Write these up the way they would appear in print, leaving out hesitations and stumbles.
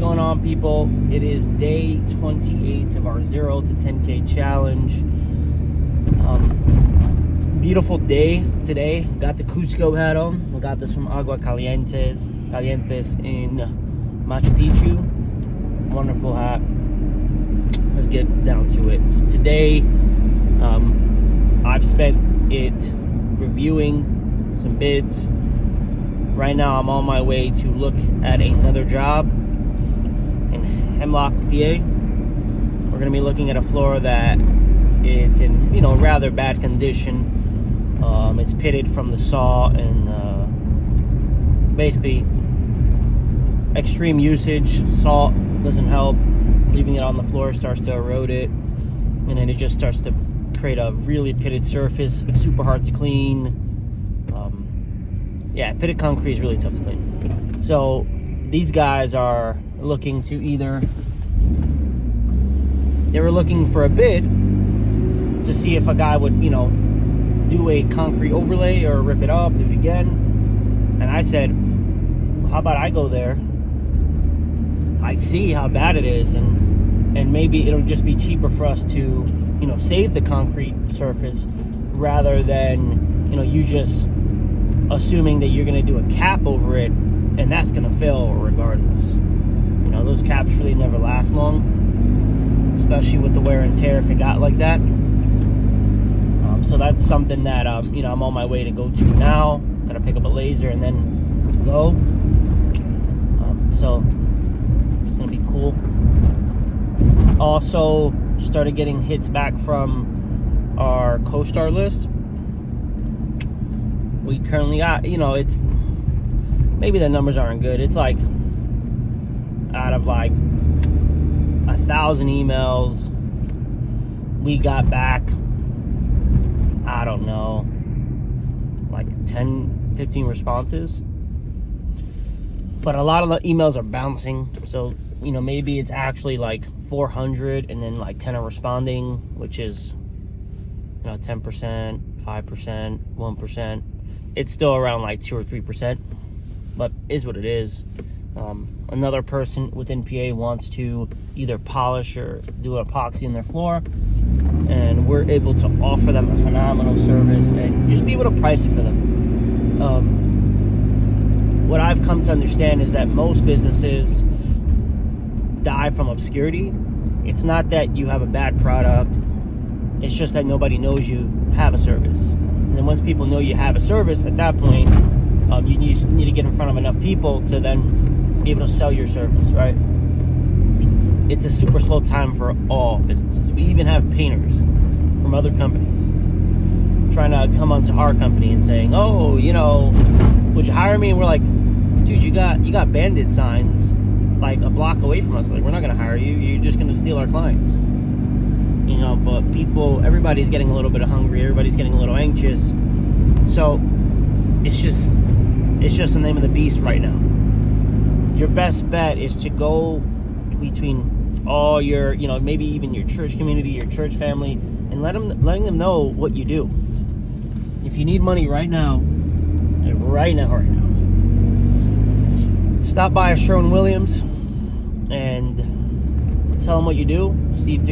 going on, people? It is day 28 of our 0 to 10K challenge. Beautiful day today. Got the Cusco hat on. We got this from Agua Calientes in Machu Picchu. Wonderful hat. Let's get down to it. So today, I've spent it reviewing some bids. Right now, I'm on my way to look at another job in Hemlock, PA. We're going to be looking at a floor that it's in, rather bad condition. It's pitted from the saw and basically extreme usage. Salt doesn't help. Leaving it on the floor starts to erode it, and then it just starts to create a really pitted surface, super hard to clean. Pitted concrete is really tough to clean. So these guys are looking to they were looking for a bid to see if a guy would, do a concrete overlay or rip it up, do it again. And I said, how about I go there? I see how bad it is, and maybe it'll just be cheaper for us to, save the concrete surface rather than, you just assuming that you're going to do a cap over it, and that's going to fail regardless. Those caps really never last long, especially with the wear and tear if it got like that. So that's something that, I'm on my way to go to now. Got to pick up a laser and then go. So it's going to be cool. Also started getting hits back from our CoStar list. We currently got, it's, maybe the numbers aren't good. It's like, out of like 1,000 emails, we got back, I don't know, like 10, 15 responses. But a lot of the emails are bouncing. So, maybe it's actually like 400 and then like 10 are responding, which is, 10%, 5%, 1%. It's still around like 2 or 3%, but is what it is. Another person within PA wants to either polish or do an epoxy in their floor, and we're able to offer them a phenomenal service and just be able to price it for them. What I've come to understand is that most businesses die from obscurity. It's not that you have a bad product, it's just that nobody knows you have a service. And then once people know you have a service, at that point, you just need to get in front of enough people to then be able to sell your service, right? It's a super slow time for all businesses. We even have painters from other companies trying to come onto our company and saying, oh, would you hire me? And we're like, dude, you got bandit signs like a block away from us. Like, we're not going to hire you. You're just going to steal our clients. But everybody's getting a little bit hungry. Everybody's getting a little anxious. So it's just the name of the beast right now. Your best bet is to go between all your, maybe even your church community, your church family, and letting them know what you do. If you need money right now, stop by a Sherwin-Williams and tell them what you do. See if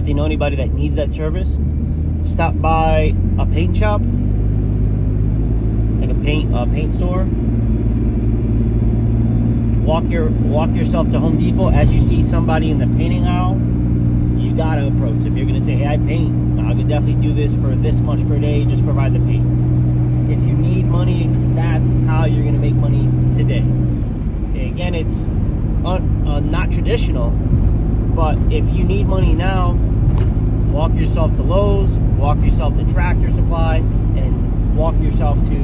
they know anybody that needs that service. Stop by a paint shop, like a paint store. Walk yourself to Home Depot. As you see somebody in the painting aisle, you gotta approach them. You're gonna say, hey, I paint. I could definitely do this for this much per day. Just provide the paint. If you need money, that's how you're gonna make money today. Again, it's not traditional, but if you need money now, walk yourself to Lowe's, walk yourself to Tractor Supply, and walk yourself to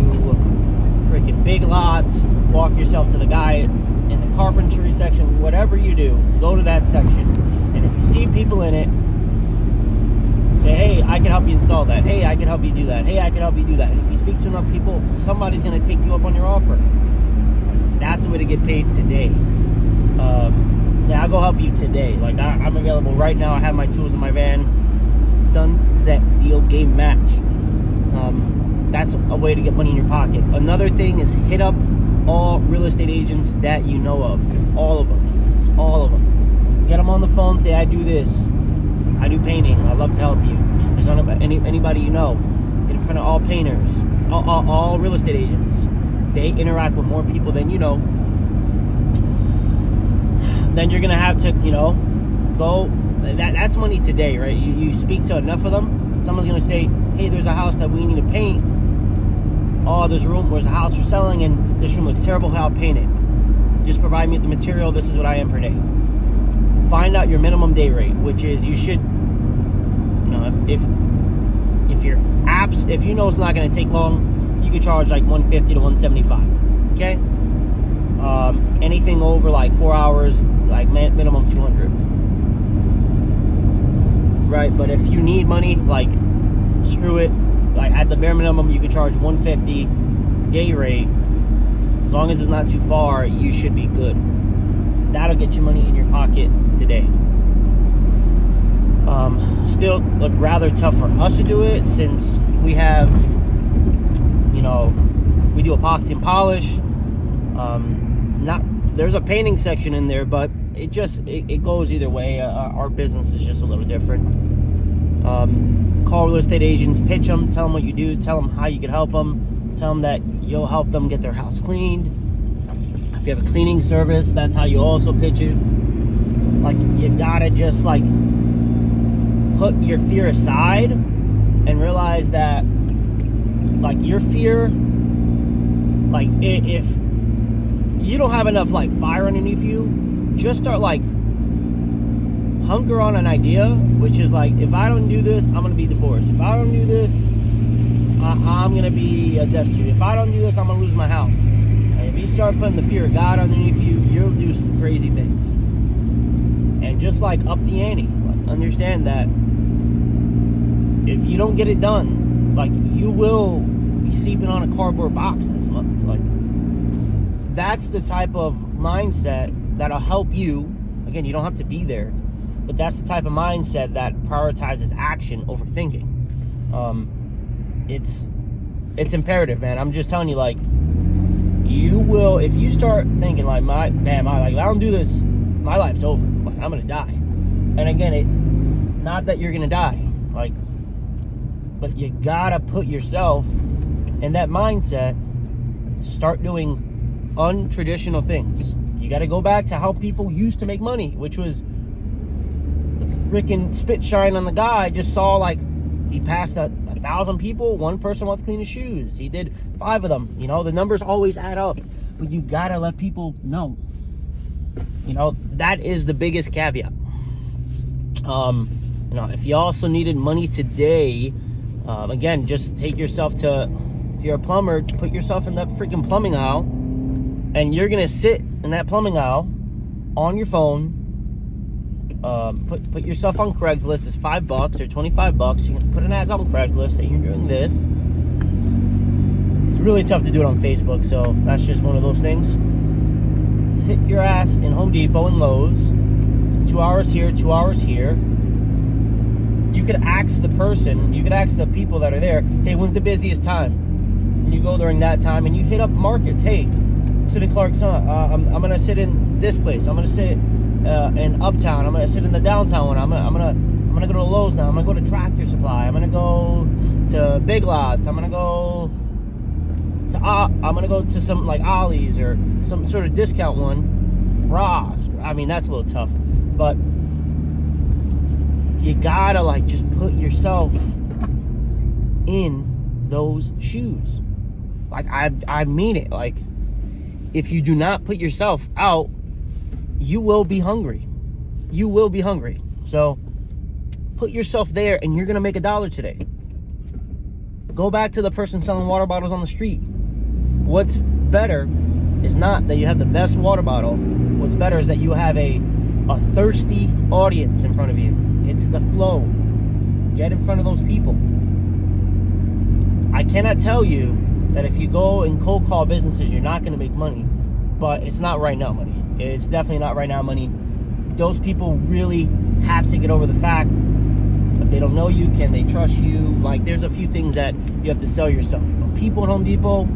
freaking Big Lots, walk yourself to the guy in the carpentry section. Whatever you do, go to that section, and if you see people in it, say, hey, I can help you install that. Hey, I can help you do that. Hey, I can help you do that. And if you speak to enough people, somebody's going to take you up on your offer. That's the way to get paid today. I'll go help you today. Like, I'm available right now. I have my tools in my van. Done, set, deal, game, match. That's a way to get money in your pocket. Another thing is hit up all real estate agents that you know of. All of them. All phone, say, I do this. I do painting. I'd love to help you. There's anybody you know. Get in front of all painters, all real estate agents. They interact with more people than you know. Then you're going to have to, go. That's money today, right? You speak to enough of them. Someone's going to say, hey, there's a house that we need to paint. Oh, there's a house we're selling, and this room looks terrible. How I'll paint it. Just provide me with the material. This is what I am per day. Find out your minimum day rate, which is you should, if your apps, if you know it's not going to take long, you could charge like $150 to $175. Okay. Anything over like 4 hours, like minimum $200. Right, but if you need money, like screw it. Like at the bare minimum, you could charge $150 day rate. As long as it's not too far, you should be good. That'll get you money in your pocket today. Still look rather tough for us to do it, since we have, we do epoxy and polish. There's a painting section in there, but it goes either way. Our business is just a little different. Call real estate agents, pitch them, tell them what you do, tell them how you can help them, tell them that you'll help them get their house cleaned. If you have a cleaning service, that's how you also pitch it. Like, you gotta just like put your fear aside and realize that, like, your fear, like, if you don't have enough like fire underneath you, just start like hunker on an idea, which is like, if I don't do this, I'm gonna be divorced. If I don't do this, I'm gonna be destitute. If I don't do this, I'm gonna lose my house. And if you start putting the fear of God underneath you, you'll do some crazy things. And just like up the ante, like, understand that if you don't get it done, like, you will be sleeping on a cardboard box next month. Like, that's the type of mindset that'll help you. Again, you don't have to be there, but that's the type of mindset that prioritizes action over thinking. It's imperative, man. I'm just telling you, like, you will, if you start thinking like, like, if I don't do this, my life's over. Like, I'm gonna die. And again, not that you're gonna die, like, but you gotta put yourself in that mindset to start doing untraditional things. You gotta go back to how people used to make money, which was the freaking spit shine on the guy. Just saw, like, he passed 1,000 people. One person wants to clean his shoes. He did 5 of them. The numbers always add up, but you gotta let people know. That is the biggest caveat. If you also needed money today, again, just take yourself to, if you're a plumber, put yourself in that freaking plumbing aisle, and you're gonna sit in that plumbing aisle on your phone. Put yourself on Craigslist. It's $5 or $25. You can put an ad on Craigslist saying you're doing this. It's really tough to do it on Facebook, so that's just one of those things. Sit your ass in Home Depot and Lowe's. 2 hours here, 2 hours here. You could ask the person, you could ask the people that are there, hey, when's the busiest time? And you go during that time and you hit up markets. Hey, sit in Clarkson. I'm gonna sit in this place. I'm gonna sit in Uptown. I'm gonna sit in the downtown one. I'm gonna go to Lowe's now. I'm gonna go to Tractor Supply. I'm gonna go to Big Lots. I'm gonna go to some like Ollie's or some sort of discount one. Ross. I mean, that's a little tough, but you gotta like just put yourself in those shoes. Like, I mean it. Like, if you do not put yourself out, you will be hungry. You will be hungry. So put yourself there, and you're gonna make $1 today. Go back to the person selling water bottles on the street. What's better is not that you have the best water bottle. What's better is that you have a thirsty audience in front of you. It's the flow. Get in front of those people. I cannot tell you that if you go and cold call businesses, you're not going to make money, but it's not right now money. It's definitely not right now money. Those people really have to get over the fact that they don't know you. Can they trust you? Like, there's a few things that you have to sell yourself. But people at Home Depot,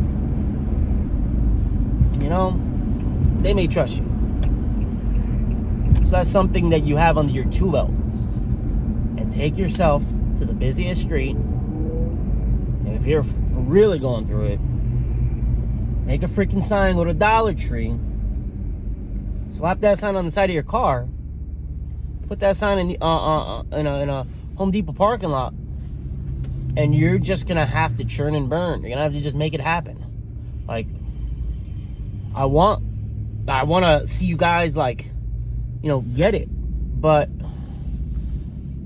they may trust you. So that's something that you have under your tool belt. And take yourself to the busiest street. And if you're really going through it, make a freaking sign, go to Dollar Tree, slap that sign on the side of your car, put that sign in a Home Depot parking lot, and you're just gonna have to churn and burn. You're gonna have to just make it happen. Like, I want to see you guys, like, get it. But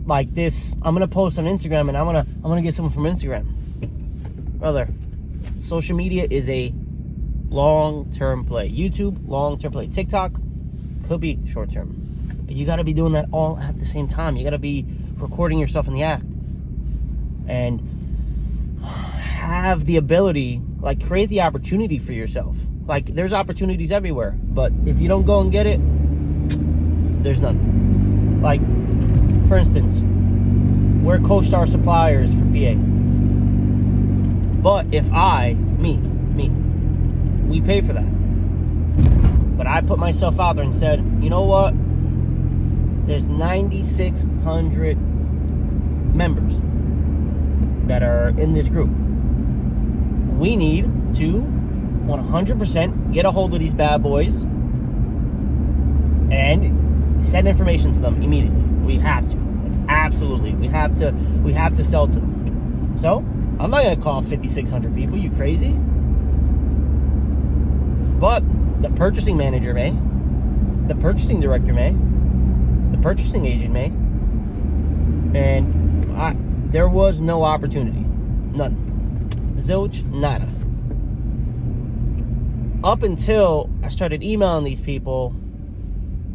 like this, I'm gonna post on Instagram, and I'm gonna get someone from Instagram. Brother, social media is a long-term play. YouTube, long-term play. TikTok could be short-term. But you got to be doing that all at the same time. You got to be recording yourself in the act. And have the ability, like, create the opportunity for yourself. Like, there's opportunities everywhere. But if you don't go and get it, there's none. Like, for instance, we're CoStar suppliers for PA. But if we pay for that. But I put myself out there and said, you know what? There's 9,600 members that are in this group. We need to 100% get a hold of these bad boys and send information to them immediately. We have to. Absolutely. We have to sell to them. So, I'm not going to call 5,600 people. You crazy? But the purchasing manager may. The purchasing director may. The purchasing agent may. And there was no opportunity. None. Zilch, nada. Up until I started emailing these people,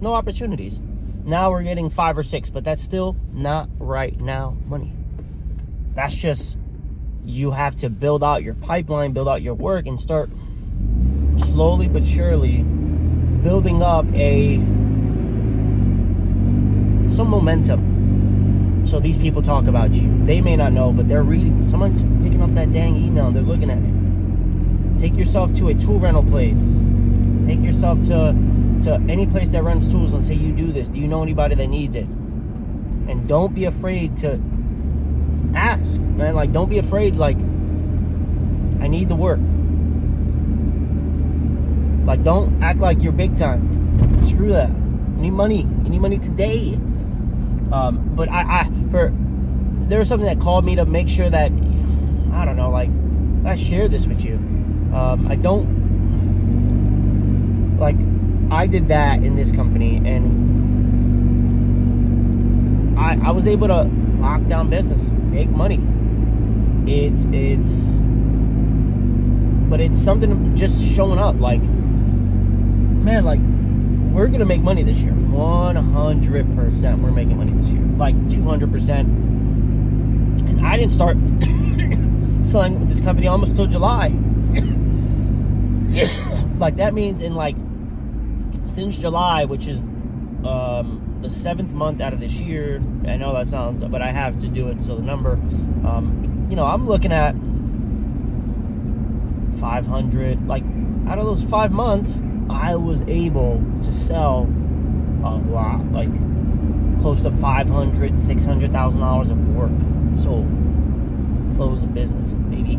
no opportunities. Now we're getting 5 or 6, but that's still not right now money. That's just, you have to build out your pipeline, build out your work, and start slowly but surely building up some momentum. So these people talk about you. They may not know, but they're reading. Someone's picking up that dang email and they're looking at it. Take yourself to a tool rental place. Take yourself to any place that rents tools and say, you do this. Do you know anybody that needs it? And don't be afraid to ask, man. Like, don't be afraid. Like, I need the work. Like, don't act like you're big time. Screw that. You need money. You need money today. But there was something that called me to make sure that, I don't know, like, I share this with you. I did that in this company, and I was able to lock down business, make money. But it's something just showing up, like, man, like, we're gonna make money this year. 100% we're making money this year. Like 200%. And I didn't start selling with this company almost till July. Like, that means since July, which is the 7th month out of this year. I know that sounds, but I have to do it, so the number, I'm looking at 500. Like, out of those 5 months, I was able to sell a lot, like close to $500,000, $600,000 of work sold, close of business, baby.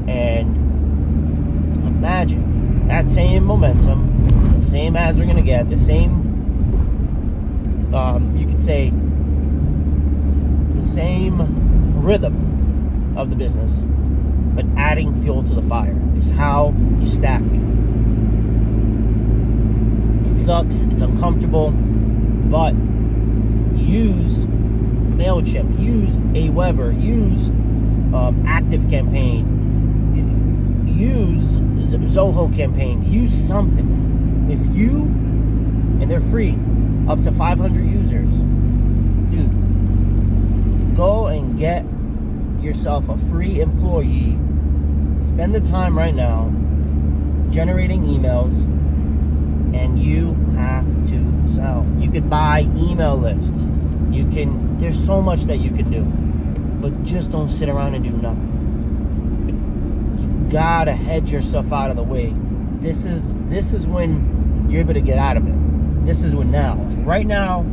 And imagine that same momentum, the same ads we're gonna get, the same, you could say, the same rhythm of the business, but adding fuel to the fire is how you stack. It sucks, it's uncomfortable, but use MailChimp, use Aweber, use ActiveCampaign, use Zoho Campaign, use something. If you, and they're free, up to 500 users, dude, go and get yourself a free employee. Spend the time right now generating emails, and you have to sell. You could buy email lists. There's so much that you can do, but just don't sit around and do nothing. You gotta hedge yourself out of the way. This is when you're able to get out of it. This is when now. right now,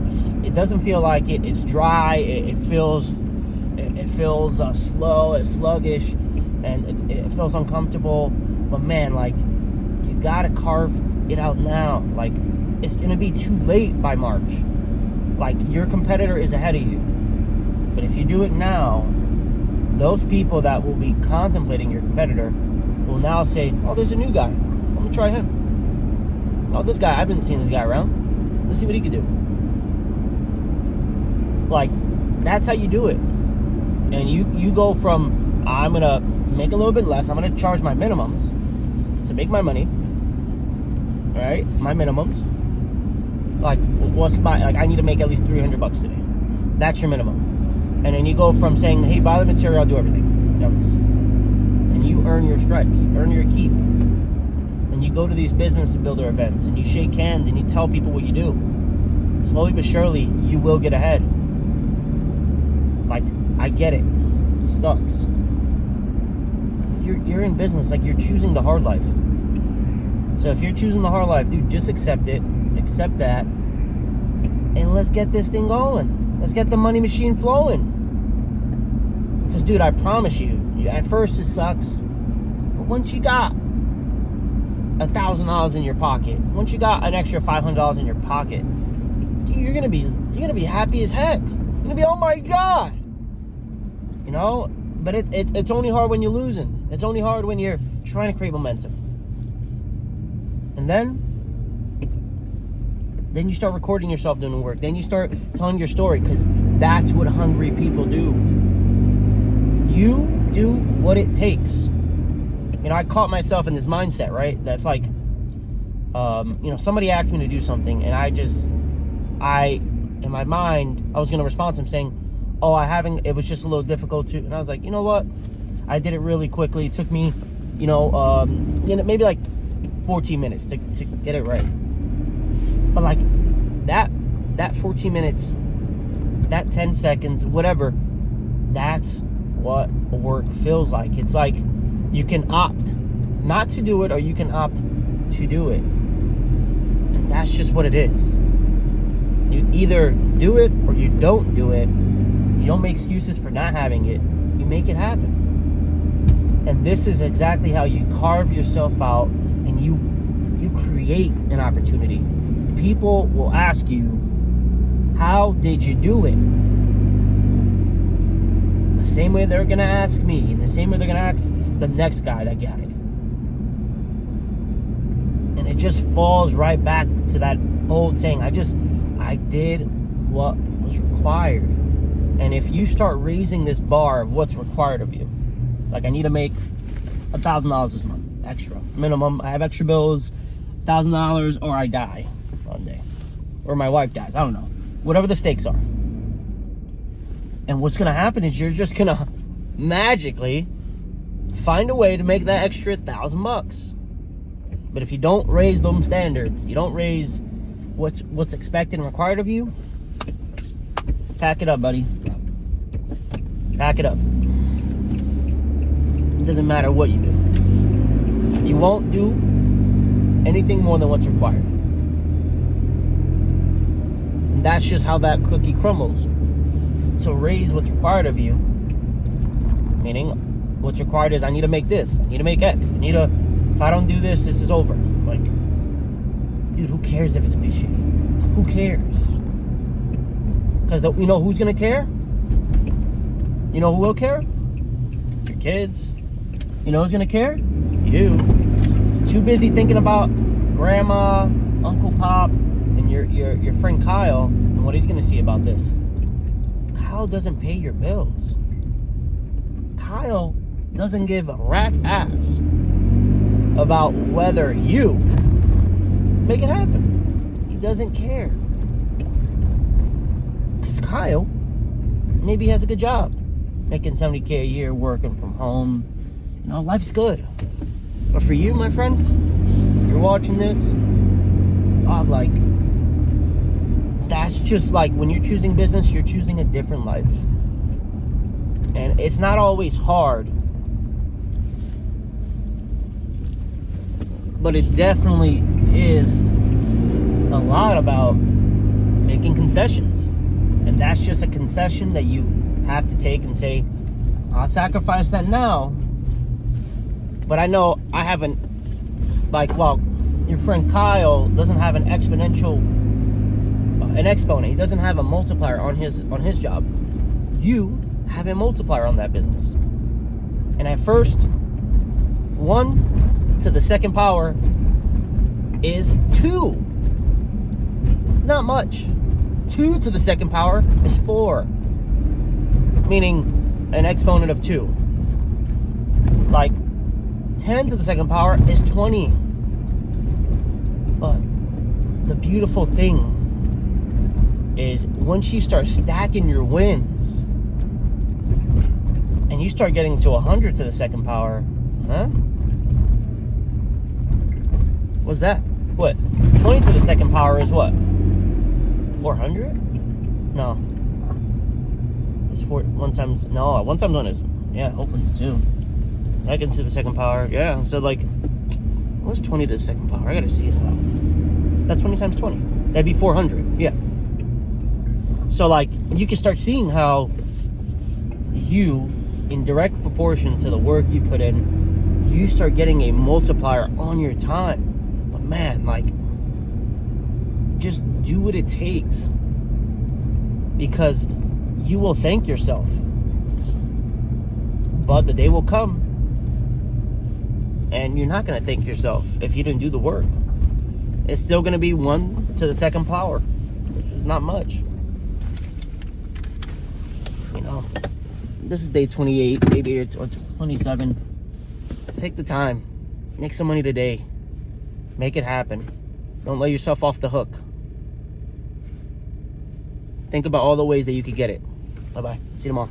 it doesn't feel like it. It's dry. It feels slow, it's sluggish, and it feels uncomfortable. But man, like, you gotta carve it out now. Like, it's gonna be too late by March. Like, your competitor is ahead of you. But if you do it now, those people that will be contemplating your competitor will now say, oh, there's a new guy. Let me try him. Oh, this guy, I've been seeing this guy around. Let's see what he can do. Like, that's how you do it. And you go from, I'm going to make a little bit less. I'm going to charge my minimums to make my money. All right? My minimums. Like, I need to make at least $300 today. That's your minimum. And then you go from saying, hey, buy the material, I'll do everything else. And you earn your stripes, earn your keep. And you go to these business and builder events, and you shake hands, and you tell people what you do. Slowly but surely, you will get ahead. Like, I get it. It sucks. You're in business, like, you're choosing the hard life. So if you're choosing the hard life, dude, just accept it. Accept that. And let's get this thing going. Let's get the money machine flowing. Because, dude, I promise you, at first it sucks. But once you got $1,000 in your pocket, once you got an extra $500 in your pocket, dude, you're gonna be happy as heck. You're gonna be, oh my God. You know? But it's only hard when you're losing. It's only hard when you're trying to create momentum. And then you start recording yourself doing the work. Then you start telling your story, because that's what hungry people do. You do what it takes. You know, I caught myself in this mindset, right? That's like, somebody asked me to do something, and in my mind, I was going to respond to him saying, oh, it was just a little difficult to, and I was like, you know what? I did it really quickly. It took me, maybe like 14 minutes to get it right. But like that 14 minutes, that 10 seconds, whatever, that's what work feels like. It's like you can opt not to do it, or you can opt to do it. And that's just what it is. You either do it or you don't do it. You don't make excuses for not having it. You make it happen. And this is exactly how you carve yourself out, and you create an opportunity. People will ask you, how did you do it? The same way they're going to ask me, and the same way they're going to ask the next guy that got it. And it just falls right back to that old saying, I did what was required. And if you start raising this bar of what's required of you, like, I need to make $1,000 this month, extra, minimum. I have extra bills, $1,000, or I die one day, or my wife dies. I don't know, whatever the stakes are. And what's gonna happen is you're just gonna magically find a way to make that extra $1,000. But if you don't raise them standards, you don't raise what's expected and required of you, pack it up, buddy. Pack it up. It doesn't matter what you do. You won't do anything more than what's required. And that's just how that cookie crumbles. So raise what's required of you. Meaning, what's required is, I need to make this. I need to make X. If I don't do this, this is over. Like, dude, who cares if it's cliche? Who cares? Because you know who's going to care? You know who will care? Your kids. You know who's going to care? You. Too busy thinking about grandma, Uncle Pop, and your friend Kyle, and what he's going to see about this. Kyle doesn't pay your bills. Kyle doesn't give a rat's ass about whether you make it happen. He doesn't care. Because Kyle maybe has a good job, making $70K a year, working from home. You know, life's good. But for you, my friend, you're watching this, that's just like, when you're choosing business, you're choosing a different life. And it's not always hard, but it definitely is a lot about making concessions. And that's just a concession that you have to take and say, I'll sacrifice that now. But I know I haven't, your friend Kyle doesn't have an exponential, an exponent. He doesn't have a multiplier on his job. You have a multiplier on that business. And at first, 1 to the second power is 2. It's not much. 2 to the second power is 4. Meaning an exponent of 2. Like 10 to the second power is 20. But the beautiful thing is once you start stacking your wins and you start getting to 100 to the second power, huh? What's that? What? 20 to the second power is what? 400? No. It's 1 times 1 is, yeah, hopefully it's 2. Second to the second power, yeah. So what's 20 to the second power? I gotta see it now. That's 20 times 20. That'd be 400, yeah. So you can start seeing how you, in direct proportion to the work you put in, you start getting a multiplier on your time. But man, just do what it takes, because you will thank yourself. But the day will come and you're not going to thank yourself if you didn't do the work. It's still going to be 1 to the second power. It's not much. This is day 28, maybe, or 27. Take the time. Make some money today. Make it happen. Don't let yourself off the hook. Think about all the ways that you could get it. Bye-bye. See you tomorrow.